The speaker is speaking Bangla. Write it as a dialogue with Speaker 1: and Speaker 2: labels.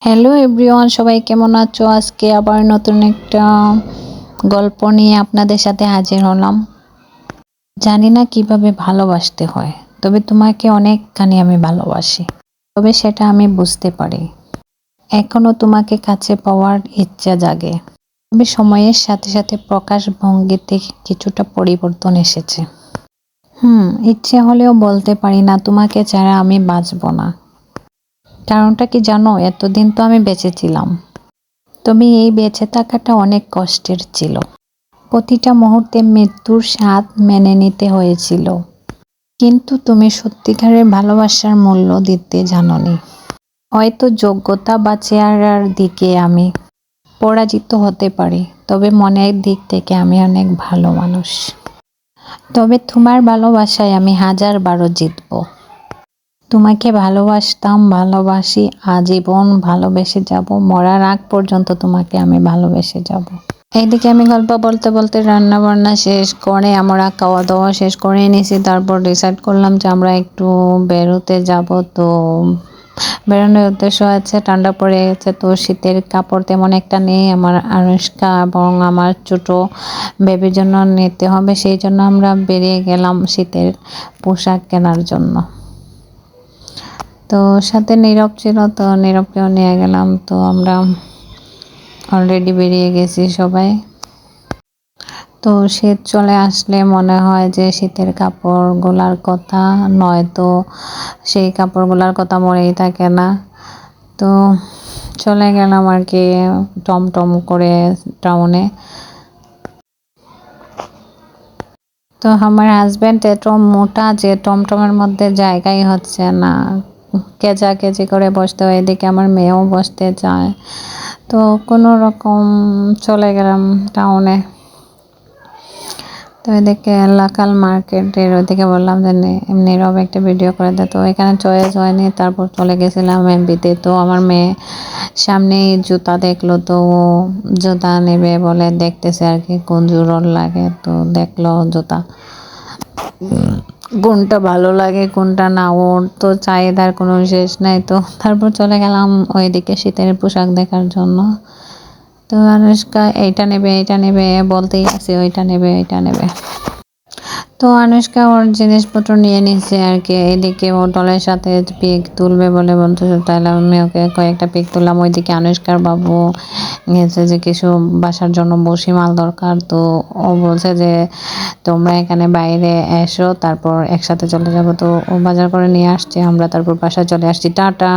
Speaker 1: হ্যালো এভরিওয়ান, সবাই কেমন আছো? আজকে আবার নতুন একটা গল্প নিয়ে আপনাদের সাথে হাজির হলাম। জানি না কিভাবে ভালোবাসতে হয়, তবে তোমাকে অনেকখানি আমি ভালোবাসি, তবে সেটা আমি বুঝতে পারি। এখনো তোমাকে কাছে পাওয়ার ইচ্ছা জাগে, তবে সময়ের সাথে সাথে প্রকাশ ভঙ্গিতে কিছুটা পরিবর্তন এসেছে। ইচ্ছে হলেও বলতে পারি না তোমাকে ছাড়া আমি বাঁচব না। কারণটা কি জানো? এতদিন তো আমি বেঁচে ছিলাম, তবে এই বেঁচে থাকাটা অনেক কষ্টের ছিল। প্রতিটা মুহূর্তে মৃত্যুর স্বাদ মেনে নিতে হয়েছিল। কিন্তু তুমি সত্যিকারের ভালোবাসার মূল্য দিতে জানোনি। হয়তো যোগ্যতা বা চেহারার দিকে আমি পরাজিত হতে পারি, তবে মনের দিক থেকে আমি অনেক ভালো মানুষ। তবে তোমার ভালোবাসায় আমি 1000 বারও জিতব। তোমাকে ভালোবাসতাম, ভালোবাসি, আজীবন ভালোবেসে যাব। মরার আগ পর্যন্ত তোমাকে আমি ভালোবেসে যাব। এইদিকে আমি গল্প বলতে বলতে রান্না বান্না শেষ করে, আমরা খাওয়া দাওয়া শেষ করে নিয়েছি। তারপর ডিসাইড করলাম যে আমরা একটু বেরোতে যাব। তো বেরোনোর উদ্দেশ্য আছে, ঠান্ডা পড়ে গেছে, তো শীতের কাপড় তেমন একটা নেই। আমার আনুষ্কা এবং আমার ছোট বেবির জন্য নিতে হবে, সেই জন্য আমরা বেরিয়ে গেলাম শীতের পোশাক কেনার জন্য। তো সাথে নীরব ছিল, তো নীরবকেও নিয়ে গেলাম। তো আমরা অলরেডি বেরিয়ে গেছি সবাই। তো শীত চলে আসলে মনে হয় যে শীতের কাপড়গুলার কথা, নয়তো সেই কাপড়গুলার কথা মনেই থাকে না। তো চলে গেলাম আর কি টমটম করে টাউনে। তো আমার হাজব্যান্ড এত মোটা যে টমটমের মধ্যে জায়গাই হচ্ছে না, কেজি করে বসতে হয়। এদিকে আমার মেয়েও বসতে চায়। তো কোনো রকম চলে গেলাম টাউনে। তো এদিকে লোকাল মার্কেটের ওইদিকে বললাম যে নীরব একটা ভিডিও করে দে, তো এখানে চয়েস হয়নি। তারপর চলে গেছিলাম এমবিতে। তো আমার মেয়ে সামনেই জুতা দেখলো, তো ও জুতা নেবে বলে দেখতেছে আর কি কোন জোড়ার লাগে। তো দেখলো জুতা, কোনটা ভালো লাগে কোনটা না, ওর তো চাহিদার কোনো শেষ নাই। তো তারপর চলে গেলাম ওইদিকে শীতের পোশাক দেখার জন্য। তো আনুষ্কা এইটা নেবে এইটা নেবে বলতেই আছে, ওইটা নেবে ওইটা নেবে। তো আনুষ্কা ওর জিনিসপত্র নিয়ে নিচ্ছে আর কি। এদিকে ও ডলের সাথে পিক তুলবে বলে বলতে, তাহলে আমি ওকে কয়েকটা পিক তুললাম। ওইদিকে আনুষ্কার বাবু গেছে যে কিছু বাসার জন্য বসি মাল দরকার। তো ও বলছে যে তোমরা এখানে বাইরে এসো, তারপর একসাথে চলে যাবো। তো ও বাজার করে নিয়ে আসছে, আমরা তারপর বাসায় চলে আসছি। টাটা।